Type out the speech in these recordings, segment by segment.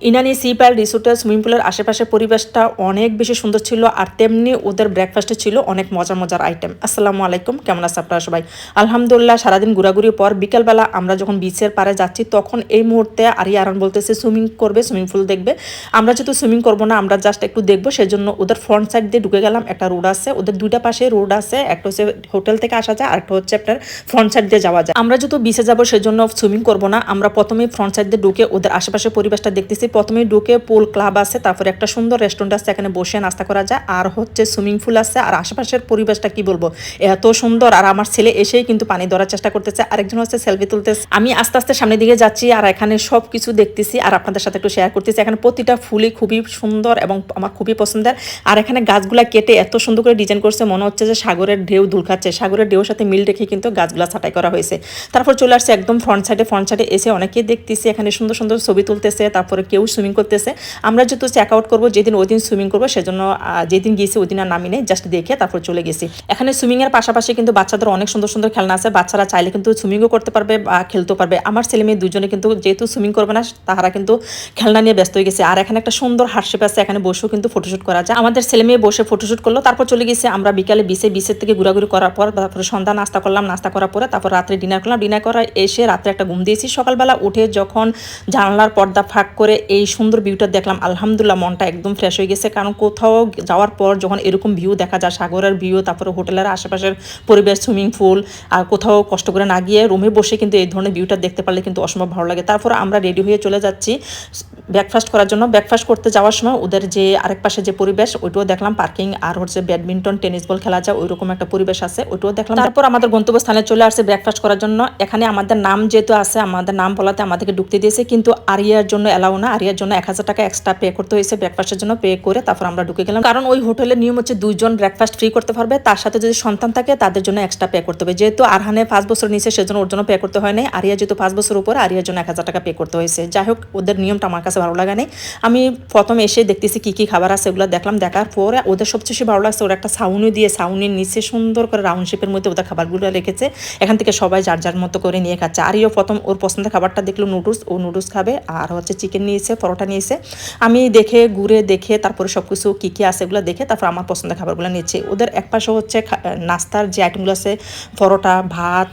Inani C pile রিসোর্টের swimming পুলের আশেপাশের পরিবেশটা অনেক বেশি সুন্দর ছিল, আর তেমনি ওদের ব্রেকফাস্টে ছিল অনেক মজার মজার আইটেম। আসসালামু আলাইকুম, কেমন আছে আপনারা সবাই? আলহামদুলিল্লাহ, সারাদিন ঘোরাঘুরির পর বিকালবেলা আমরা যখন বিচের পাড়ে যাচ্ছি তখন এই মুহূর্তে আরান বলতেছে সুইমিং করবে, সুইমিং পুল দেখবে। আমরা যেহেতু সুইমিং করবো না, আমরা জাস্ট একটু দেখবো, সেজন্য ওদের ফ্রন্ট সাইড দিয়ে ঢুকে গেলাম। একটা রোড আছে, ওদের দুইটা পাশে রোড আছে, একটা হচ্ছে হোটেল থেকে আসা যায়, আরেকটা হচ্ছে আপনার ফ্রন্ট সাইড দিয়ে যাওয়া যায়। আমরা যেহেতু বিচে যাবো সেজন্য সুইমিং করবো না, আমরা প্রথমেই ফ্রন্ট সাইড দিয়ে ঢুকে ওদের আশেপাশের পরিবেশটা দেখতেছি। প্রথমেই ঢুকে পুল ক্লাব আছে, তারপরে একটা সুন্দর রেস্টুরেন্ট আছে, এখানে বসে নাস্তা করা যায়, আর হচ্ছে সুইমিং পুল আছে। আর আশেপাশের পরিবেশটা কি বলবো, এত সুন্দর। আর আমার ছেলে এসেই কিন্তু পানি ধরার চেষ্টা করতেছে, আরেকজন হচ্ছে সেলফি তুলতেছে। আমি আস্তে আস্তে সামনের দিকে যাচ্ছি আর এখানে সব কিছু দেখতেছি আর আপনাদের সাথে একটু শেয়ার করতেছি। এখানে প্রতিটা ফুলই খুবই সুন্দর এবং আমার খুবই পছন্দের। আর এখানে গাছগুলা কেটে এত সুন্দর করে ডিজাইন করছে, মনে হচ্ছে যে সাগরের ঢেউ দুল খাচ্ছে। সাগরের ঢেউর সাথে মিল রেখে কিন্তু গাছগুলা ছাঁটাই করা হয়েছে। তারপর চলে আসছে একদম ফ্রন্ট সাইডে এসে অনেকেই দেখতেছি, এখানে সুন্দর সুন্দর ছবি তুলতেছে, তারপরে কেউ সুইমিং করতেছে। আমরা যেহেতু চেক আউট করবো যেদিন ওই দিন সুইমিং করবো, সেজন্য যেদিন গিয়েছি ওই দিন আর নামি নেই, জাস্ট দেখে তারপর চলে গেছি। এখানে সুইমিং এর পাশাপাশি কিন্তু বাচ্চাদের অনেক সুন্দর সুন্দর খেলনা আছে, বাচ্চারা চাইলে কিন্তু সুইমিংও করতে পারবে বা খেলতেও পারবে। আমার ছেলে মেয়ে দুজনে কিন্তু যেহেতু সুইমিং করবে না, তারা কিন্তু খেলনা নিয়ে ব্যস্ত হয়ে গেছে। আর এখানে একটা সুন্দর হার্টশেপ আছে, এখানে বসেও কিন্তু ফটোশুট করা যায়। আমাদের ছেলে মেয়ে বসে ফটোশুট করলো, তারপর চলে গেছে আমরা বিকালে বিচের থেকে ঘোরাঘুরি করার পর, তারপরে সন্ধ্যা নাস্তা করলাম, নাস্তা করার পরে তারপর রাত্রে ডিনার করলাম। ডিনার করা এসে রাত্রে একটা ঘুম দিয়েছি। সকালবেলা উঠে যখন জানালার পর্দা ফাঁক করে এই সুন্দর ভিউটা দেখলাম, আলহামদুলিল্লাহ মনটা একদম ফ্রেশ হয়ে গেছে। কারণ কোথাও যাওয়ার পর যখন এরকম ভিউ দেখা যায়, সাগরের ভিউ, তারপরে হোটেলের আশেপাশের পরিবেশ, সুইমিং পুল, আর কোথাও কষ্ট করে না গিয়ে রুমে বসে কিন্তু এই ধরনের ভিউটা দেখতে পারলে কিন্তু অসম্ভব ভালো লাগে। তারপর আমরা রেডি হয়ে চলে যাচ্ছি ব্রেকফাস্ট করার জন্য। ব্রেকফাস্ট করতে যাওয়ার সময় ওদের যে আরেক পাশে যে পরিবেশ, ওইটাও দেখলাম। পার্কিং আর হচ্ছে ব্যাডমিন্টন, টেনিস বল খেলা যায়, ওইরকম একটা পরিবেশ আছে, ওইটাও দেখলাম। তারপর আমাদের গন্তব্যস্থানে চলে আসছে ব্রেকফাস্ট করার জন্য। এখানে আমাদের নাম যেহেতু আছে, আমাদের নাম বলাতে আমাদেরকে ঢুকতে দিয়েছে, কিন্তু আরিয়ার জন্য এলাও না। আরিয়ার জন্য 1000 টাকা এক্সট্রা পে করতে হয়েছে ব্রেকফাস্টের জন্য। পে করে তারপর আমরা ঢুকে গেলাম, কারণ ওই হোটেলের নিয়ম হচ্ছে 2 জন ব্রেকফাস্ট ফ্রি করতে পারবে, তার সাথে যদি সন্তান থাকে তাদের জন্য এক্সট্রা পে করতে হবে। যেহেতু আরহানে 5 বছর নিচে, সেজন্য ওর জন্য পে করতে হয় নাই। আরিয়া যেহেতু 5 বছর উপরে, আরিয়ার জন্য 1000 টাকা পে করতে হয়েছে। যাই হোক, ওদের নিয়মটা আমার কাছে ভালো লাগে নাই। আমি প্রথম এসে দেখতেছি কি কি খাবার আছে, ওগুলো দেখলাম। দেখার পরে ওদের সবচেয়ে বেশি ভালো লাগছে, ওরা একটা সাউনি দিয়ে সাউনির নিচে সুন্দর করে রাউন্ড শেপের মধ্যে ওদের খাবারগুলো রেখেছে। এখান থেকে সবাই যার যার মতো করে নিয়ে খাচ্ছে। আরিও প্রথম ওর পছন্দের খাবারটা দেখলো নুডলস, ও নুডলস খাবে। আর হচ্ছে চিকেন নিয়েছে, পরোটা নিয়েছে। আমি দেখে ঘুরে দেখে তারপরে সব কিছু কী কী আছে এগুলো দেখে তারপর আমার পছন্দের খাবারগুলো নিয়েছি। ওদের এক পাশে হচ্ছে নাস্তার যে আইটেমগুলো আছে, পরোটা, ভাত,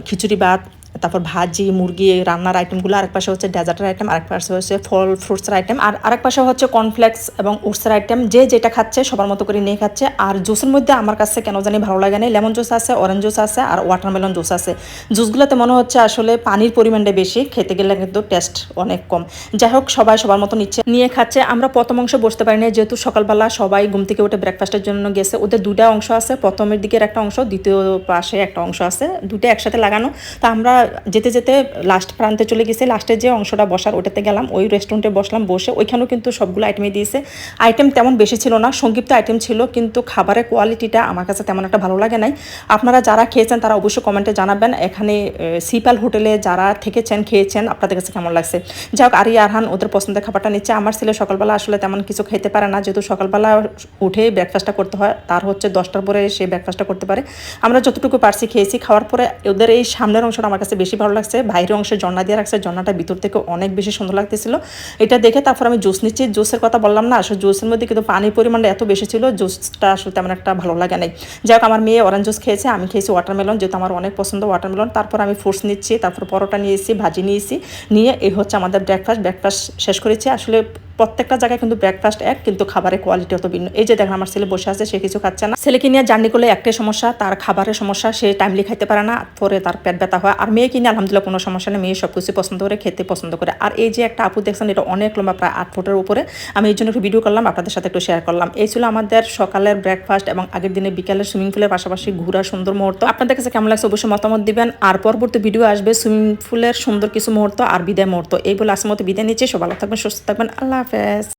খিচুড়ি ভাত, তারপর ভাজি, মুরগি রান্নার আইটেমগুলো। আরেক পাশে হচ্ছে ডেজার্টের আইটেম, আরেক পাশে হচ্ছে ফল ফ্রুটসের আইটেম, আর আরেক পাশে হচ্ছে কর্নফ্লেক্স এবং ওটসের আইটেম। যে যেটা খাচ্ছে সবার মতো করে নিয়ে খাচ্ছে। আর জুসের মধ্যে আমার কাছে কেন জানি ভালো লাগে না, লেমন জুস আছে, অরেঞ্জ জুস আছে, আর ওয়াটারমেলন জুস আছে। জুসগুলোতে মনে হচ্ছে আসলে পানির পরিমাণটা বেশি, খেতে গেলে কিন্তু টেস্ট অনেক কম। যাই হোক, সবাই সবার মতো নিয়ে খাচ্ছে। আমরা প্রথম অংশ বসতে পারি না, যেহেতু সকালবেলা সবাই ঘুম থেকে উঠে ব্রেকফাস্টের জন্য গেছে। ওদের 2টা অংশ আছে, প্রথমের দিকের একটা অংশ, দ্বিতীয় পাশে একটা অংশ আছে, 2টা একসাথে লাগানো। তা আমরা যেতে যেতে লাস্ট প্রান্তে চলে গেছি। লাস্টে যে অংশটা বসার ওটাতে গেলাম, ওই রেস্টুরেন্টে বসলাম। বসে ওইখানেও কিন্তু সবগুলো আইটেমই দিয়েছে। আইটেম তেমন বেশি ছিল না, সংক্ষিপ্ত আইটেম ছিল, কিন্তু খাবারের কোয়ালিটিটা আমার কাছে তেমন একটা ভালো লাগে নাই। আপনারা যারা খেয়েছেন তারা অবশ্যই কমেন্টে জানাবেন। এখানে সিপাল হোটেলে যারা থেকেছেন, খেয়েছেন, আপনাদের কাছে কেমন লাগছে। যাই হোক, আরিয়া আরহান ওদের পছন্দের খাবারটা নিচ্ছে। আমার ছেলে সকালবেলা আসলে তেমন কিছু খেতে পারে না, যেহেতু সকালবেলা উঠে ব্রেকফাস্টটা করতে হয়, তার হচ্ছে 10টার পরে সে ব্রেকফাস্টটা করতে পারে। আমরা যতটুকু পারছি খেয়েছি। খাওয়ার পরে ওদের এই সামনের অংশটা আমার কাছে বেশি ভালো লাগছে। বাইরের অংশে জন্না দিয়ে রাখছে, জন্নাটা ভিতর থেকে অনেক বেশি সুন্দর লাগতেছিল। এটা দেখে তারপর আমি জুস নিচ্ছি। জুসের কথা বললাম না, আসলে জুসের মধ্যে কিন্তু পানির পরিমাণটা এত বেশি ছিল, জুসটা আসলে তেমন একটা ভালো লাগে নাই। যাই হোক, আমার মেয়ে অরেঞ্জ জুস খেয়েছে, আমি খেয়েছি ওয়াটারমেলন, যেহেতু আমার অনেক পছন্দ ওয়াটারমেলন। তারপর আমি ফ্রুটস নিচ্ছি, তারপর পরোটা নিয়েছি, ভাজি নিয়েছি। নিয়ে এই হচ্ছে আমাদের ব্রেকফাস্ট শেষ করেছি। আসলে প্রত্যেকটা জায়গায় কিন্তু ব্রেকফাস্ট এক, কিন্তু খাবারের কোয়ালিটি অত ভিন্ন। এই যে দেখেন, আমার ছেলে বসে আছে, সে কিছু খাচ্ছে না। ছেলেকে নিয়ে জার্নি করলে একটাই সমস্যা, তার খাবারের সমস্যা। সে টাইমলি খাইতে পারে না, পরে তার পেট ব্যথা হয়। আর মেয়ে কিনে আলহামদুলিল্লাহ কোনো সমস্যা নেই, মেয়ে সব কিছু পছন্দ করে, খেতে পছন্দ করে। আর এই যে একটা আপু দেখছেন, এটা অনেক লম্বা, প্রায় 8 ফুটের উপরে। আমি এই জন্য একটু ভিডিও করলাম, আপনাদের সাথে একটু শেয়ার করলাম। এই ছিল আমাদের সকালের ব্রেকফাস্ট এবং আগের দিনে বিকালের সুইমিং পুলের পাশাপাশি ঘোরার সুন্দর মুহূর্ত। আপনাদের কাছে কেমন লাগছে অবশ্যই মতামত দিবেন। আর পরবর্তী ভিডিও আসবে সুইমিং পুলের সুন্দর কিছু মুহূর্ত আর বিদায় মুহূর্ত। এই বলে আজকের মতো বিদায় নিচ্ছি। সবাই ভালো থাকবেন, সুস্থ থাকবেন, আল্লাহ হাফেজ।